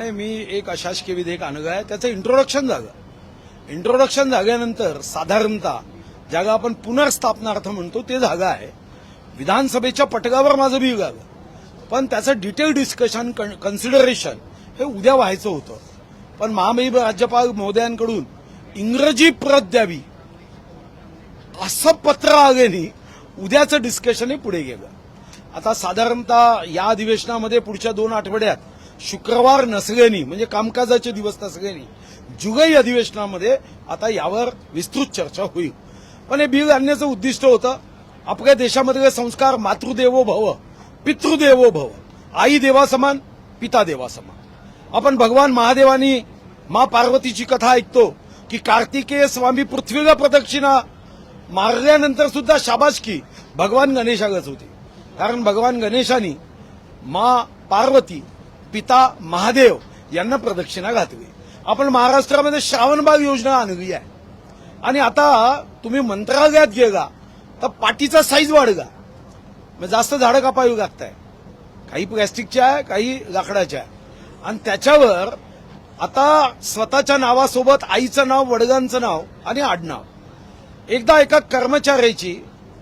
नाही, मी एक अशासकीय विधेयक आणलं आहे, त्याचं इंट्रोडक्शन झालं. इंट्रोडक्शन झाल्यानंतर साधारणतः जागा आपण पुनर्स्थापनार्थ म्हणतो ते जागा आहे. विधानसभेच्या पटगावर माझं बिल आलं, पण त्याचं डिटेल डिस्कशन कन्सिडरेशन हे उद्या व्हायचं होतं. पण महामहिम राज्यपाल महोदयांकडून इंग्रजी प्रत द्यावी असं पत्र आल्याने उद्याचं डिस्कशन हे पुढे गेलं. आता साधारणतः या अधिवेशनामध्ये पुढच्या 2 आठवड्यात शुक्रवार नसल्याने म्हणजे कामकाजाचे दिवस नसल्याने जुलै अधिवेशनामध्ये आता यावर विस्तृत चर्चा होईल. पण हे बिल आणण्याचं उद्दिष्ट होतं आपल्या देशामधले संस्कार मातृदेवो भव पितृदेवो भव, आई देवासमान पिता देवासमान. आपण भगवान महादेवानी मां पार्वतीची कथा ऐकतो की कार्तिकेय स्वामी पृथ्वीला प्रदक्षिणा मारल्यानंतर सुद्धा शाबासकी भगवान गणेशालाच होती, कारण भगवान गणेशानी मां पार्वती पिता महादेव यांना प्रदक्षिणा घातली. आपण महाराष्ट्रामध्ये श्रावणबाग योजना आणली आहे आणि आता तुम्ही मंत्रालयात गेला तर पाटीचा साईज वाढला, जास्त झाडं कापावी लागत आहे. काही प्लॅस्टिकच्या आहे, काही लाकडाच्या आहे. आणि त्याच्यावर आता स्वतःच्या नावासोबत आईचं नाव, वडिलांचं नाव आणि आडनाव. एकदा एका कर्मचाऱ्याची,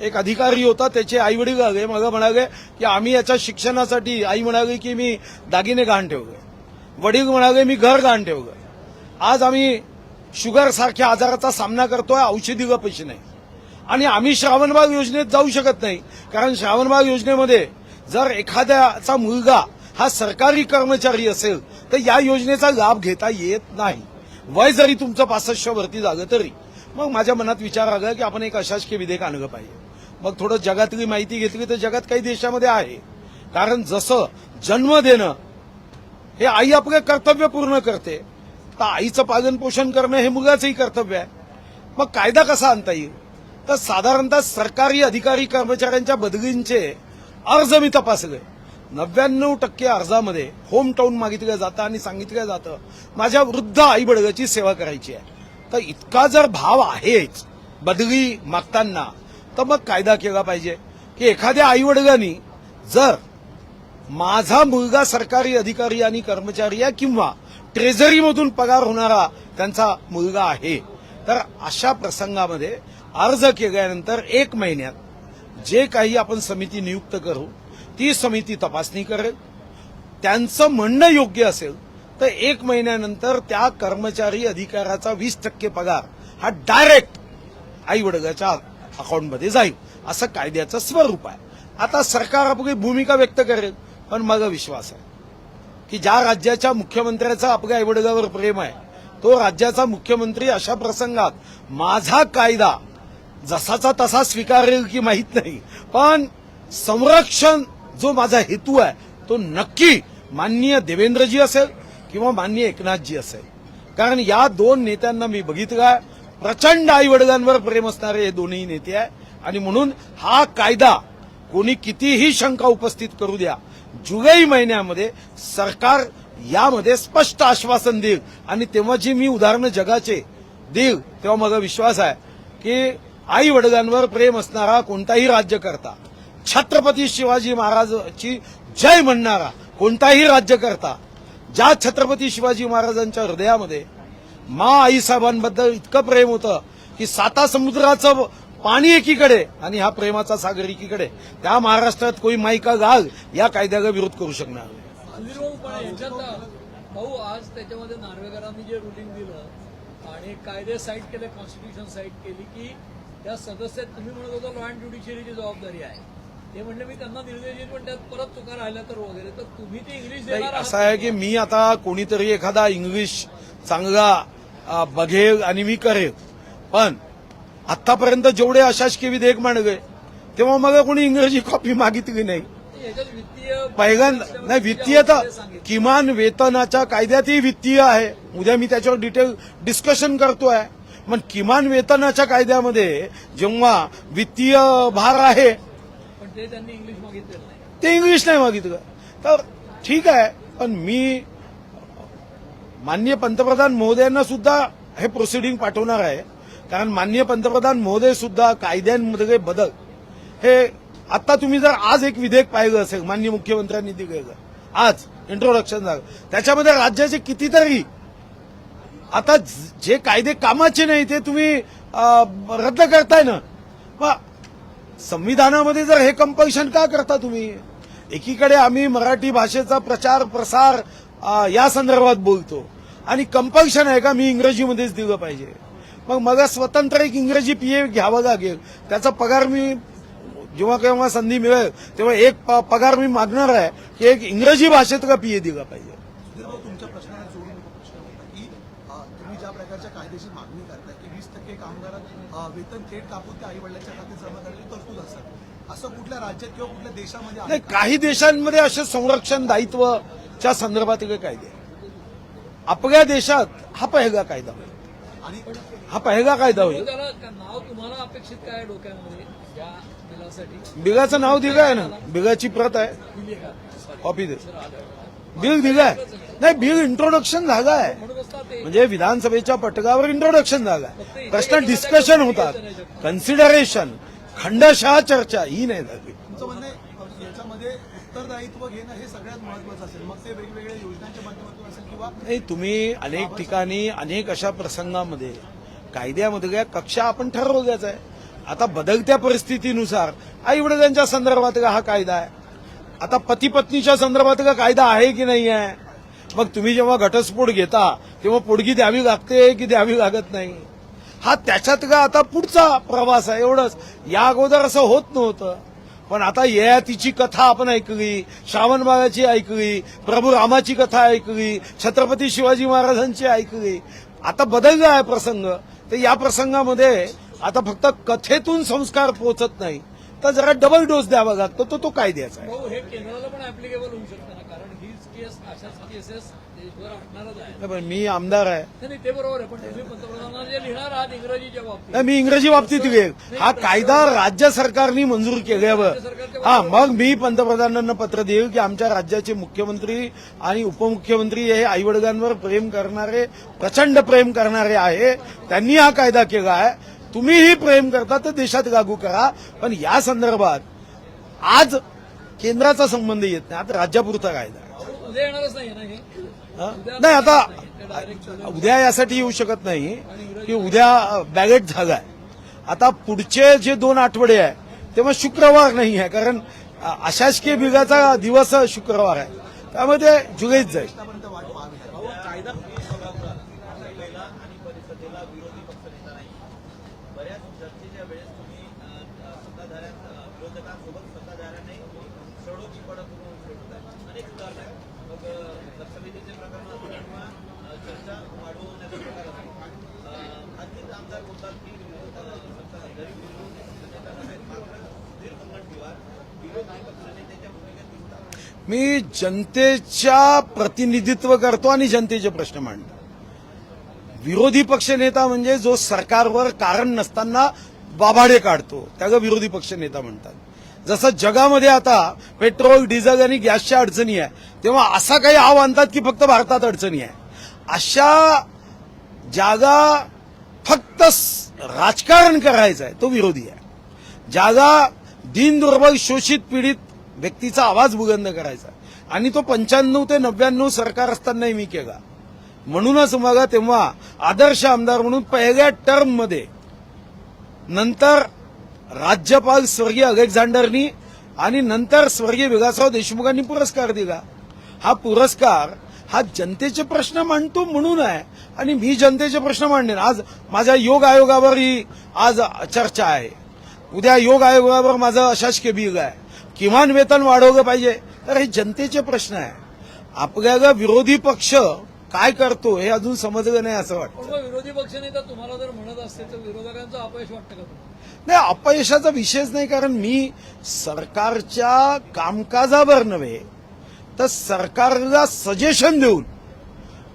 एक अधिकारी होता, त्याचे आई वडील आले, मला म्हणाले की आम्ही याच्या शिक्षणासाठी, आई म्हणाली की मी दागिने गहाण ठेवले, वडील म्हणाले मी घर गहाण ठेवलं, आज आम्ही शुगर सारख्या आजाराचा सामना करतोय, औषधीला पैसे नाही आणि आम्ही श्रावणबाग योजनेत जाऊ शकत नाही, कारण श्रावणबाग योजनेमध्ये जर एखाद्याचा मुलगा हा सरकारी कर्मचारी असेल तर या योजनेचा लाभ घेता येत नाही, वय जरी तुमचं 65 वरती झालं तरी. मग माझ्या मनात विचार आला की आपण एक अशासकीय विधेयक आणलं पाहिजे. मग थोडं जगातली माहिती घेतली तर जगात काही देशामध्ये आहे, कारण जसं जन्म देणं हे आई आपलं कर्तव्य पूर्ण करते, तर आईचं पालन पोषण करणं हे मुलाचंही कर्तव्य आहे. मग कायदा कसा आणता येईल, तर साधारणतः सरकारी अधिकारी कर्मचाऱ्यांच्या बदलींचे अर्ज मी तपासले. 99% अर्जामध्ये होम टाऊन मागितलं जातं आणि सांगितलं जातं माझ्या वृद्ध आई वडिलांची सेवा करायची आहे. तर इतका जर भाव आहेच बदली मागताना, तर मग कायदा केला पाहिजे की एखाद्या आई वडिलांनी जर माझा मुलगा सरकारी अधिकारी आणि कर्मचारी आहे किंवा ट्रेझरीमधून पगार होणारा त्यांचा मुलगा आहे, तर अशा प्रसंगामध्ये अर्ज केल्यानंतर 1 महिन्यात जे काही आपण समिती नियुक्त करू ती समिती तपासणी करेल. त्यांचं म्हणणं योग्य असेल तर 1 महिन्यानंतर त्या कर्मचारी अधिकाऱ्याचा 20% पगार हा डायरेक्ट आई वडिलांच्या अकाउंटमध्ये जाईल, असं कायद्याचं स्वरूप आहे. आता सरकार आपली भूमिका व्यक्त करेल, पण मला विश्वास आहे की ज्या राज्याच्या मुख्यमंत्र्याचा आपल्या आईवडिलांवर प्रेम आहे तो राज्याचा मुख्यमंत्री अशा प्रसंगात माझा कायदा जसाचा तसा स्वीकारेल की माहीत नाही, पण संरक्षण जो माझा हेतू आहे तो नक्की माननीय देवेंद्रजी असेल किंवा माननीय एकनाथजी असेल, कारण या 2 नेत्यांना मी बघितलं प्रचंड आई वडिलांवर प्रेम असणारे हे दोन्ही नेते आहे. आणि म्हणून हा कायदा कोणी कितीही शंका उपस्थित करू द्या, जुलै महिन्यामध्ये सरकार यामध्ये स्पष्ट आश्वासन देईल. आणि तेव्हा जी मी उदाहरणं जगाचे देईल तेव्हा मला विश्वास आहे की आई वडिलांवर प्रेम असणारा कोणताही राज्यकर्ता, छत्रपती शिवाजी महाराजांची जय म्हणणारा कोणताही राज्यकर्ता, ज्या छत्रपती शिवाजी महाराजांच्या हृदयामध्ये माँ आईसाहेबांबद्दल इतकं प्रेम होतं की 7 समुद्राचं पाणी एकीकडे आणि हा प्रेमाचा सागर एकीकडे, त्या महाराष्ट्रात कोणी माईका घाल या कायद्याला विरोध करू शकणार नाही. भाऊ, आज त्याच्यामध्ये नार्वेकरांनी जे रुलिंग दिलं आणि कायदे साईड केले, कॉन्स्टिट्यूशन साईड केली की त्या सदस्य तुम्ही म्हणत होता लॉ अँड ज्युडिशियरीची जबाबदारी आहे, ते म्हणले मी त्यांना निर्देश देईन, पण त्यात परत चुका राहिल्या तर वगैरे, तर तुम्ही ते इंग्लिश देणार आहात? असं आहे की मी आता कोणीतरी एखादा इंग्लिश चांगला बघेल आणि मी करेल, पण आतापर्यंत जेवढे अशासकीय विधेयक मांडले तेव्हा मला कोणी इंग्रजी कॉपी मागितली नाही. पहिल्यांदा नाही, वित्तीय तर किमान वेतनाच्या कायद्यातही वित्तीय आहे, उद्या मी त्याच्यावर डिटेल डिस्कशन करतोय. पण किमान वेतनाच्या कायद्यामध्ये जेव्हा वित्तीय भार आहे ते त्यांनी इंग्लिश मागितलं नाही, ते इंग्लिश नाही मागितलं तर ठीक आहे. पण मी माननीय पंतप्रधान महोदयांना सुद्धा हे प्रोसिडिंग पाठवणार आहे, कारण माननीय पंतप्रधान महोदय सुद्धा कायद्यांमध्ये बदल हे आता तुम्ही जर आज एक विधेयक पाहिलं असेल माननीय मुख्यमंत्र्यांनी दिलेलं आज इंट्रोडक्शन जागा. त्याच्यामध्ये राज्याचे कितीतरी आता जे कायदे कामाचे नाही ते तुम्ही रद्द करताय ना. मग संविधानामध्ये जर हे कंपल्शन का करता तुम्ही? एकीकडे आम्ही मराठी भाषेचा प्रचार प्रसार या संदर्भात बोलतो आणि कंपल्शन आहे का मी इंग्रजीमध्येच दिलं पाहिजे. मग मला स्वतंत्र एक इंग्रजी पीए घ्यावा लागेल. त्याचा पगार मी जेव्हा केव्हा संधी मिळेल तेव्हा एक पगार मी मागणार आहे की एक इंग्रजी भाषेत का पीए दिला पाहिजे. तुमच्या प्रश्नाला जोडून प्रश्न होता की तुम्ही ज्या प्रकारच्या कायदेशीर मागणी करताय की 20% कामगारात वेतन थेट कापून त्या आई वडिलांच्या खात्यात जमा करण्याची तरतूद असेल, असं कुठल्या राज्यात किंवा कुठल्या देशामध्ये आहे नाही, काही देशांमध्ये असे संरक्षण दायित्वच्या संदर्भातील कायदे. आपल्या देशात हा पहिला कायदा होईल. आणि हा पहिला कायदा होईल. त्याला नाव तुम्हाला अपेक्षित काय आहे डोक्यामध्ये या बिलासाठी? बिलाचं नाव दिलं आहे ना, बिलाची प्रत आहे, दिली का? कॉपी दे. बिल दिलंय नाही, बिल इंट्रोडक्शन झालं आहे म्हणून असतात ते म्हणजे विधानसभेच्या पटकावर इंट्रोडक्शन झालं आहे. प्रश्न डिस्कशन होतात, कन्सिडरेशन, खंडशः चर्चा ही नाही झाली. तुमचं म्हणणं आहे याच्यामध्ये उत्तरदायित्व घेणं हे सगळ्यात महत्वाचं असेल, मग ते वेगवेगळ्या योजनांच्या माध्यमातून असेल किंवा नाही, तुम्ही अनेक ठिकाणी अनेक अशा प्रसंगामध्ये कायद्यामधल्या कक्षा आपण ठरवल्याच आहे. आता बदलत्या परिस्थितीनुसार आई वडिलांच्या संदर्भातला हा कायदा आहे. आता पती पत्नीच्या संदर्भातला कायदा आहे की नाही आहे. मग तुम्ही जेव्हा घटस्फोट घेता तेव्हा पोटगी द्यावी लागते की द्यावी लागत नाही, हा त्याच्यातला आता पुढचा प्रवास आहे. एवढंच. या अगोदर असं होत नव्हतं. पण आता ययातीची कथा आपण ऐकली, श्रावणबाळाची ऐकली, प्रभू रामाची कथा ऐकली, छत्रपती शिवाजी महाराजांची ऐकली. आता बदलला आहे प्रसंग. तर या प्रसंगामध्ये आता फक्त कथेतून संस्कार पोहोचत नाही तर जरा डबल डोस द्यावा लागतो. तो कायद्याचा आहे. भाऊ, हे केंद्राला पण ऍप्लिकेबल होऊ शकतं ना, कारण हीच केस अशाच केसेस देशभर असणारच आहे. नाही, पण मी आमदार आहे. नाही, ते बरोबर आहे, पण तुम्ही पंतप्रधानांना जे लिहिणार आहात इंग्रजीच्या बाबतीत, नाही, मी इंग्रजी बाबतीत घेईल. हा कायदा राज्य सरकारने मंजूर केल्यावर मग मी पंतप्रधानांना पत्र देईल की आमच्या राज्याचे मुख्यमंत्री आणि उपमुख्यमंत्री हे आईवडिलांवर प्रेम करणारे, प्रचंड प्रेम करणारे आहे. त्यांनी हा कायदा केला आहे. तुम्हीही प्रेम करता तर देशात लागू करा. पण या संदर्भात आज केंद्राचा संबंध येत नाही. आता राज्यापुरता कायदा आहे. उद्या येणारच नाही ना हे. हा? नाही, आता उद्या यासाठी येऊ शकत नाही की उद्या बॅगेट झालाय. आता पुढचे जे 2 आठवडे आहे तेव्हा शुक्रवार नाही आहे, कारण अशासकीय बिलाचा दिवस शुक्रवार आहे. त्यामध्ये जुलैच जाईल. बऱ्याच चर्चेच्या वेळेस तुम्ही विरोधकांसोबत सत्ताधाऱ्यांनी सडोकी पडत सोडताय. अनेक उदाहरण आहेत. मग लक्षवेधीचे प्रकरण असो किंवा चर्चा वाढवण्याचा प्रकार असो, आणखी आमदार बोलतात की जरी विरोधी पक्षनेता आहेत मात्र सुधीर मुनगंटीवार विरोधी पक्षनेत्याच्या भूमिकेत दिसतात. मी जनतेच्या प्रतिनिधित्व करतो आणि जनतेचे प्रश्न मांडतो. विरोधी पक्षनेता म्हणजे जो सरकारवर कारण नसताना बाभाडे काढतो त्याला विरोधी पक्षनेता म्हणतात. जसं जगामध्ये आता पेट्रोल, डिझेल आणि गॅसच्या अडचणी आहे तेव्हा असा काही आव आणतात की फक्त भारतात अडचणी आहे. अशा जागा फक्त राजकारण करायचं आहे तो विरोधी आहे. जागा दीन दुर्बल शोषित पीडित व्यक्तीचा आवाज बुलंद करायचा आणि तो 95 ते 99 सरकार असतानाही मी केला. म्हणूनच मला तेव्हा आदर्श आमदार म्हणून पहिल्या टर्ममध्ये नंतर राज्यपाल स्वर्गीय अलेक्झांडरनी आणि नंतर स्वर्गीय विलासराव देशमुखांनी पुरस्कार दिला. हा पुरस्कार हा जनतेचे प्रश्न मांडतो म्हणून आहे आणि मी जनतेचे प्रश्न मांडेन. आज माझ्या योग आयोगावर ही आज चर्चा आहे. उद्या योग आयोगावर माझं अशासकीय बिल आहे. किमान वेतन वाढवलं पाहिजे. तर हे जनतेचे प्रश्न आहे. आपल्याला विरोधी पक्ष काय करतो हे अजून समजलं नाही असं वाटतं. पण मग विरोधी पक्षनेता तुम्हाला जर म्हणत असते तर विरोधकांचं अपयश वाटतं का तुम्हाला? नाही, अपयशाचा विषयच नाही. कारण मी सरकारच्या कामकाजावर नव्हे तर सरकारला सजेशन देऊन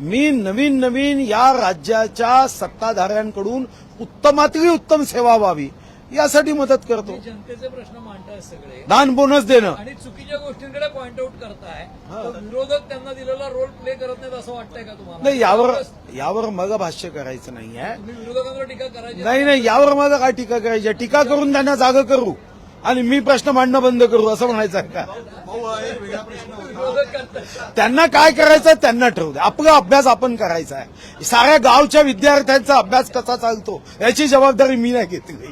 मी नवीन या राज्याच्या सत्ताधाऱ्यांकडून उत्तमातली उत्तम सेवा व्हावी यासाठी मदत करतो. तुम्ही जनतेचे प्रश्न मांडताय सगळे दान बोनस देणं आणि चुकीच्या गोष्टींकडे पॉइंट आउट करताय, तर विरोधक त्यांना दिलेला रोल प्ले करत नाहीत असं वाटतंय का तुम्हाला? नाही, यावर मला भाष्य करायचं नाही आहे. तुम्ही विरोधकांवर टीका करायची नाही, यावर मला काय टीका करायची आहे? टीका करून त्यांना जागा करू. आणि मी प्रश्न मांडणं बंद करू असं म्हणायचं आहे का? भाऊ एक वेगळा प्रश्न होता. विरोधक करतात. त्यांना काय करायचं त्यांना ठरवू दे. आपला अभ्यास आपण करायचा आहे. साऱ्या गावच्या विद्यार्थ्यांचा अभ्यास कसा चालतो याची जबाबदारी मी नाही घेतली.